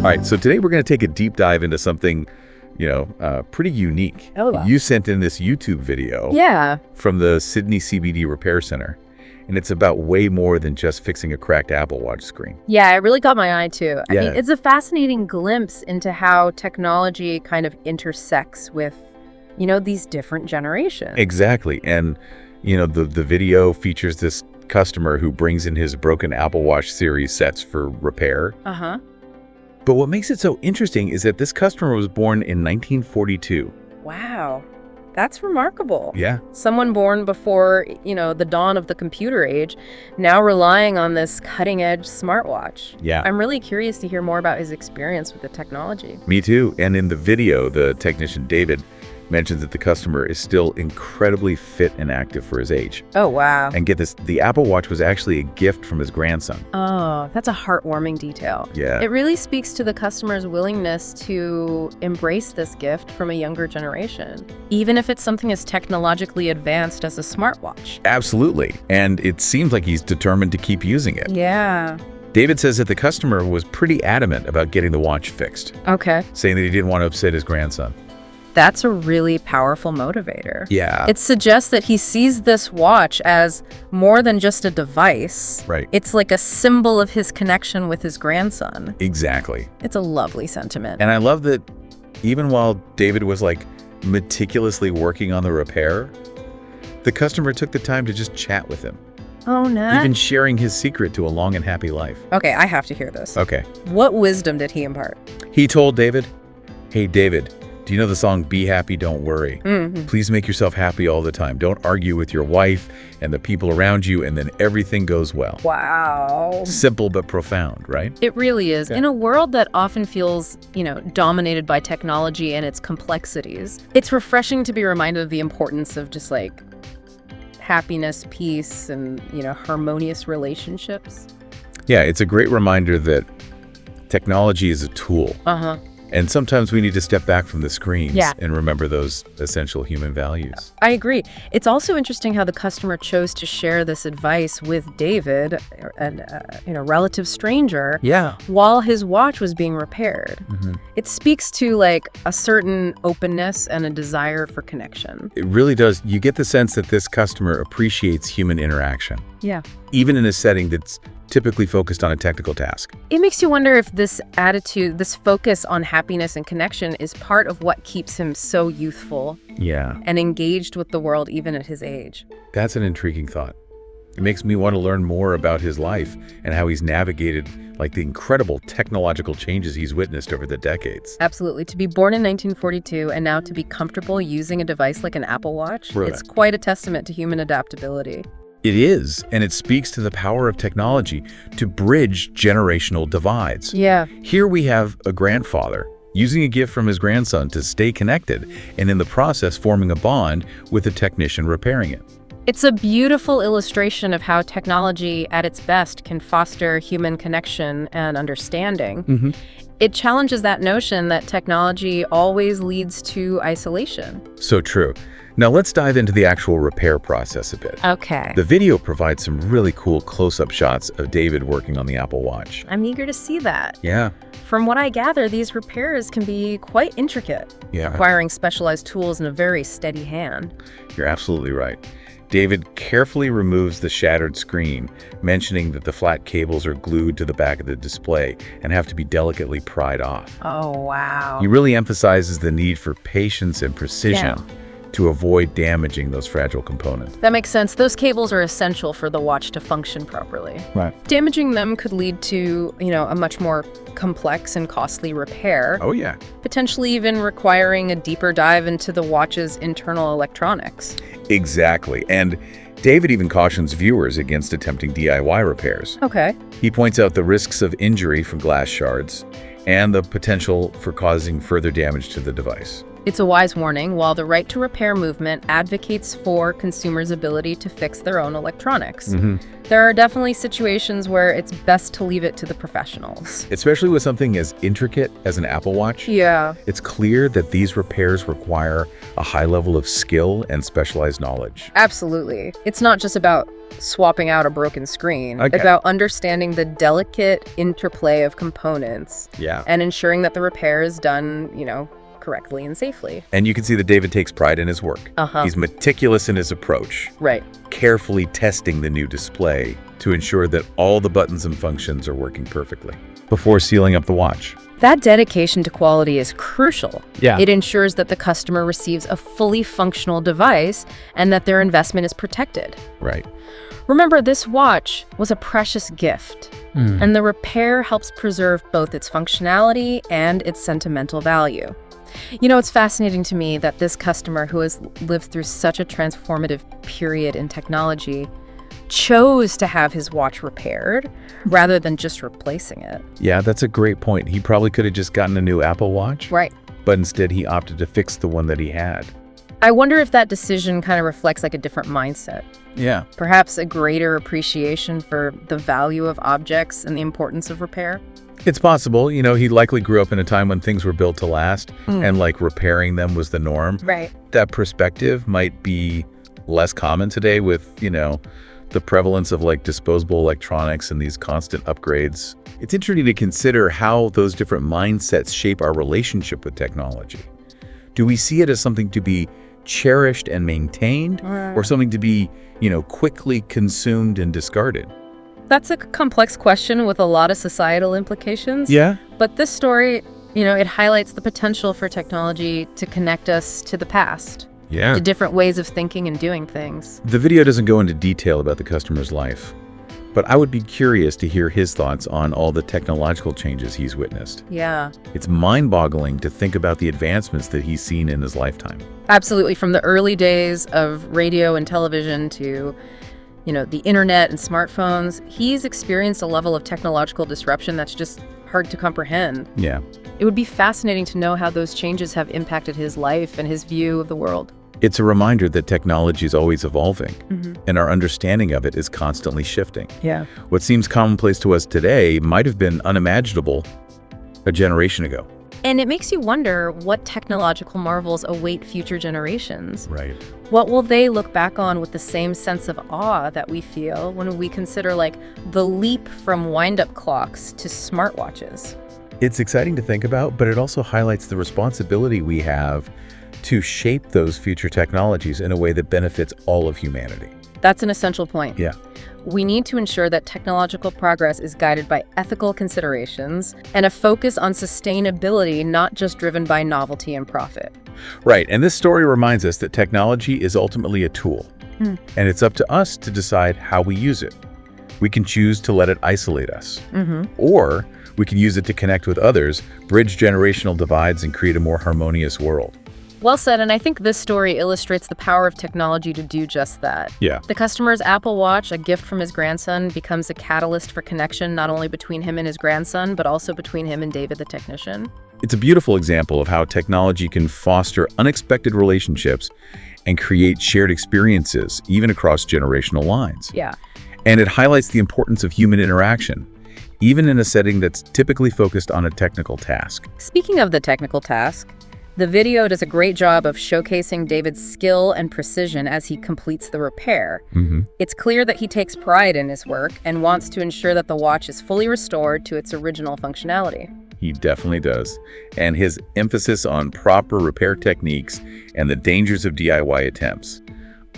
right, so today we're going to take a deep dive into something, pretty unique. Oh, wow. You sent in this YouTube video from the Sydney CBD Repair Centre, and it's about way more than just fixing a cracked Apple Watch screen. Yeah, it really got my eye, too. I Yeah. mean, it's a fascinating glimpse into how technology kind of intersects with, these different generations. Exactly. And, the video features this customer who brings in his broken Apple Watch series sets for repair. Uh-huh. But what makes it so interesting is that this customer was born in 1942. Wow. That's remarkable. Yeah. Someone born before, the dawn of the computer age, now relying on this cutting-edge smartwatch. Yeah. I'm really curious to hear more about his experience with the technology. Me too. And in the video, the technician David mentions that the customer is still incredibly fit and active for his age. Oh, wow. And get this, the Apple Watch was actually a gift from his grandson. Oh, that's a heartwarming detail. Yeah. It really speaks to the customer's willingness to embrace this gift from a younger generation, even if it's something as technologically advanced as a smartwatch. Absolutely. And it seems like he's determined to keep using it. Yeah. David says that the customer was pretty adamant about getting the watch fixed, Okay. saying that he didn't want to upset his grandson. That's a really powerful motivator. Yeah. It suggests that he sees this watch as more than just a device. Right. It's like a symbol of his connection with his grandson. Exactly. It's a lovely sentiment. And I love that even while David was meticulously working on the repair, the customer took the time to just chat with him, Oh, no. even sharing his secret to a long and happy life. Okay, I have to hear this. Okay. What wisdom did he impart? He told David, "Hey, David, do you know the song Be Happy, Don't Worry? Mm-hmm. Please make yourself happy all the time. Don't argue with your wife and the people around you, and then everything goes well." Wow. Simple but profound, right? It really is. Yeah. In a world that often feels, dominated by technology and its complexities, it's refreshing to be reminded of the importance of just happiness, peace, and, harmonious relationships. Yeah, it's a great reminder that technology is a tool. Uh-huh. And sometimes we need to step back from the screens Yeah. and remember those essential human values. I agree. It's also interesting how the customer chose to share this advice with David, a relative stranger, Yeah. while his watch was being repaired. Mm-hmm. It speaks to a certain openness and a desire for connection. It really does. You get the sense that this customer appreciates human interaction, Yeah. even in a setting that's typically focused on a technical task. It makes you wonder if this attitude, this focus on happiness and connection is part of what keeps him so youthful Yeah. and engaged with the world even at his age. That's an intriguing thought. It makes me want to learn more about his life and how he's navigated the incredible technological changes he's witnessed over the decades. Absolutely. To be born in 1942 and now to be comfortable using a device like an Apple Watch, Right. it's quite a testament to human adaptability. It is, and it speaks to the power of technology to bridge generational divides. Yeah. Here we have a grandfather using a gift from his grandson to stay connected, and in the process forming a bond with the technician repairing it. It's a beautiful illustration of how technology at its best can foster human connection and understanding. Mm-hmm. It challenges that notion that technology always leads to isolation. So true. Now let's dive into the actual repair process a bit. Okay. The video provides some really cool close-up shots of David working on the Apple Watch. I'm eager to see that. Yeah. From what I gather, these repairs can be quite intricate, Yeah. requiring specialized tools and a very steady hand. You're absolutely right. David carefully removes the shattered screen, mentioning that the flat cables are glued to the back of the display and have to be delicately pried off. Oh, wow. He really emphasizes the need for patience and precision to avoid damaging those fragile components. That makes sense. Those cables are essential for the watch to function properly. Right. Damaging them could lead to, a much more complex and costly repair, Oh, yeah. potentially even requiring a deeper dive into the watch's internal electronics. Exactly. And David even cautions viewers against attempting DIY repairs. Okay. He points out the risks of injury from glass shards and the potential for causing further damage to the device. It's a wise warning. While the right to repair movement advocates for consumers' ability to fix their own electronics, there are definitely situations where it's best to leave it to the professionals. Especially with something as intricate as an Apple Watch. Yeah. It's clear that these repairs require a high level of skill and specialized knowledge. Absolutely. It's not just about swapping out a broken screen. Okay. About understanding the delicate interplay of components and ensuring that the repair is done, correctly and safely. And you can see that David takes pride in his work. He's meticulous in his approach. Right. Carefully testing the new display to ensure that all the buttons and functions are working perfectly before sealing up the watch. That dedication to quality is crucial. Yeah. It ensures that the customer receives a fully functional device and that their investment is protected. Right. Remember, this watch was a precious gift, and the repair helps preserve both its functionality and its sentimental value. It's fascinating to me that this customer, who has lived through such a transformative period in technology, chose to have his watch repaired rather than just replacing it. Yeah, that's a great point. He probably could have just gotten a new Apple Watch. Right. But instead he opted to fix the one that he had. I wonder if that decision kind of reflects like a different mindset. Yeah. Perhaps a greater appreciation for the value of objects and the importance of repair. It's possible. He likely grew up in a time when things were built to last and repairing them was the norm. Right. That perspective might be less common today with, the prevalence of disposable electronics and these constant upgrades. It's interesting to consider how those different mindsets shape our relationship with technology. Do we see it as something to be cherished and maintained or something to be, quickly consumed and discarded? That's a complex question with a lot of societal implications. Yeah. But this story, it highlights the potential for technology to connect us to the past, Yeah. to different ways of thinking and doing things. The video doesn't go into detail about the customer's life, but I would be curious to hear his thoughts on all the technological changes he's witnessed. Yeah. It's mind-boggling to think about the advancements that he's seen in his lifetime. Absolutely. From the early days of radio and television to the internet and smartphones, he's experienced a level of technological disruption that's just hard to comprehend. Yeah. It would be fascinating to know how those changes have impacted his life and his view of the world. It's a reminder that technology is always evolving, and our understanding of it is constantly shifting. Yeah. What seems commonplace to us today might have been unimaginable a generation ago. And it makes you wonder what technological marvels await future generations. Right. What will they look back on with the same sense of awe that we feel when we consider the leap from wind-up clocks to smartwatches? It's exciting to think about, but it also highlights the responsibility we have to shape those future technologies in a way that benefits all of humanity. That's an essential point. Yeah. We need to ensure that technological progress is guided by ethical considerations and a focus on sustainability, not just driven by novelty and profit. Right, and this story reminds us that technology is ultimately a tool, and it's up to us to decide how we use it. We can choose to let it isolate us, or we can use it to connect with others, bridge generational divides, and create a more harmonious world. Well said, and I think this story illustrates the power of technology to do just that. Yeah. The customer's Apple Watch, a gift from his grandson, becomes a catalyst for connection not only between him and his grandson, but also between him and David the technician. It's a beautiful example of how technology can foster unexpected relationships and create shared experiences, even across generational lines. Yeah. And it highlights the importance of human interaction, even in a setting that's typically focused on a technical task. Speaking of the technical task, the video does a great job of showcasing David's skill and precision as he completes the repair. It's clear that he takes pride in his work and wants to ensure that the watch is fully restored to its original functionality. He definitely does. And his emphasis on proper repair techniques and the dangers of DIY attempts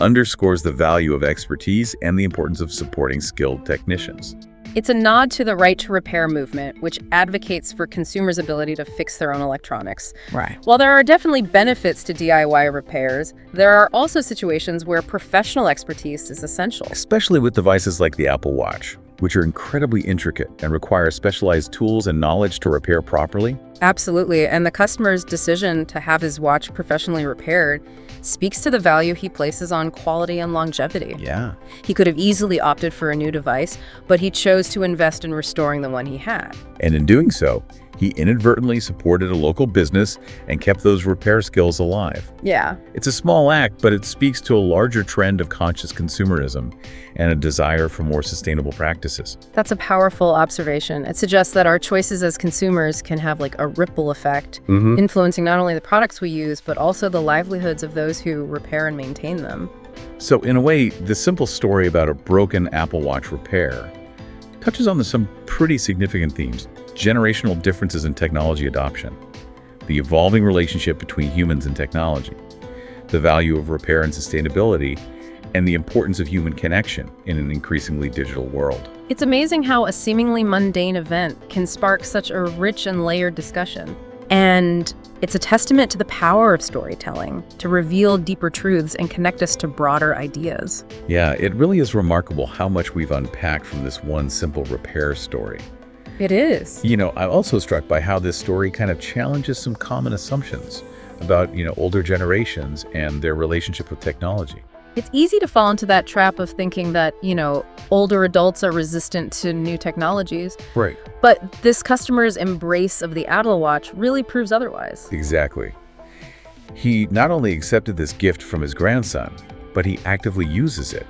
underscores the value of expertise and the importance of supporting skilled technicians. It's a nod to the right to repair movement, which advocates for consumers' ability to fix their own electronics. Right. While there are definitely benefits to DIY repairs, there are also situations where professional expertise is essential. Especially with devices like the Apple Watch, which are incredibly intricate and require specialized tools and knowledge to repair properly. Absolutely, and the customer's decision to have his watch professionally repaired speaks to the value he places on quality and longevity. Yeah. He could have easily opted for a new device, but he chose to invest in restoring the one he had. And in doing so, He inadvertently supported a local business and kept those repair skills alive. Yeah. It's a small act, but it speaks to a larger trend of conscious consumerism and a desire for more sustainable practices. That's a powerful observation. It suggests that our choices as consumers can have like a ripple effect, influencing not only the products we use, but also the livelihoods of those who repair and maintain them. So in a way, the simple story about a broken Apple Watch repair touches on some pretty significant themes: generational differences in technology adoption, the evolving relationship between humans and technology, the value of repair and sustainability, and the importance of human connection in an increasingly digital world. It's amazing how a seemingly mundane event can spark such a rich and layered discussion. And it's a testament to the power of storytelling to reveal deeper truths and connect us to broader ideas. Yeah, it really is remarkable how much we've unpacked from this one simple repair story. It is. I'm also struck by how this story kind of challenges some common assumptions about, older generations and their relationship with technology. It's easy to fall into that trap of thinking that, older adults are resistant to new technologies. Right. But this customer's embrace of the Apple Watch really proves otherwise. Exactly. He not only accepted this gift from his grandson, but he actively uses it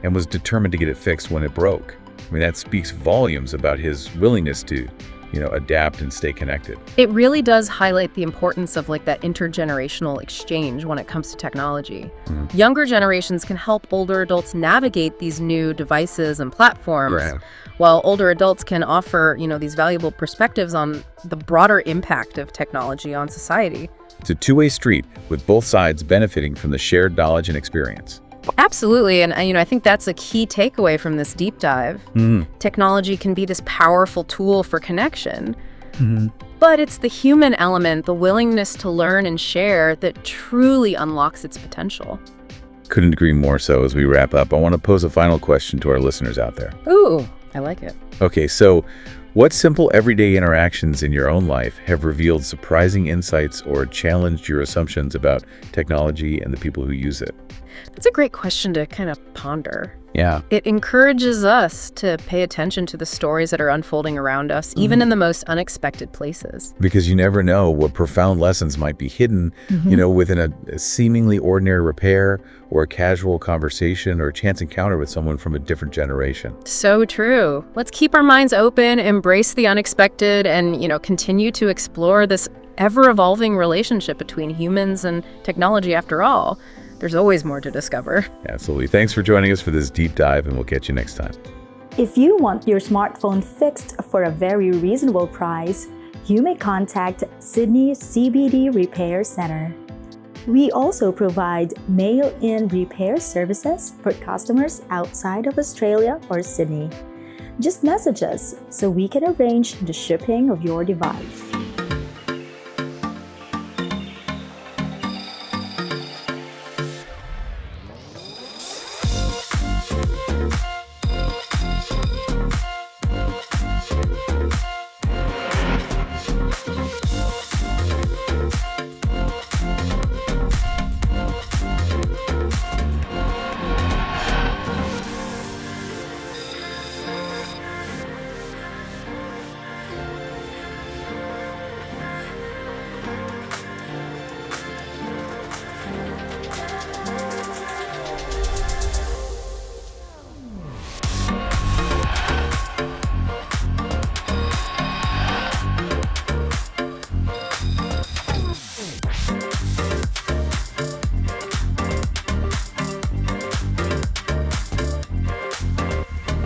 and was determined to get it fixed when it broke. That speaks volumes about his willingness to, adapt and stay connected. It really does highlight the importance of that intergenerational exchange when it comes to technology. Younger generations can help older adults navigate these new devices and platforms, while older adults can offer, these valuable perspectives on the broader impact of technology on society. It's a two-way street with both sides benefiting from the shared knowledge and experience. Absolutely. And, I think that's a key takeaway from this deep dive. Technology can be this powerful tool for connection, but it's the human element, the willingness to learn and share, that truly unlocks its potential. Couldn't agree more. So as we wrap up, I want to pose a final question to our listeners out there. Ooh, I like it. Okay, so what simple everyday interactions in your own life have revealed surprising insights or challenged your assumptions about technology and the people who use it? That's a great question to kind of ponder. Yeah. It encourages us to pay attention to the stories that are unfolding around us, even in the most unexpected places. Because you never know what profound lessons might be hidden, within a seemingly ordinary repair or a casual conversation or a chance encounter with someone from a different generation. So true. Let's keep our minds open, embrace the unexpected, and, continue to explore this ever-evolving relationship between humans and technology. After all, there's always more to discover. Absolutely. Thanks for joining us for this deep dive, and we'll catch you next time. If you want your smartphone fixed for a very reasonable price, you may contact Sydney CBD Repair Centre. We also provide mail-in repair services for customers outside of Australia or Sydney. Just message us so we can arrange the shipping of your device.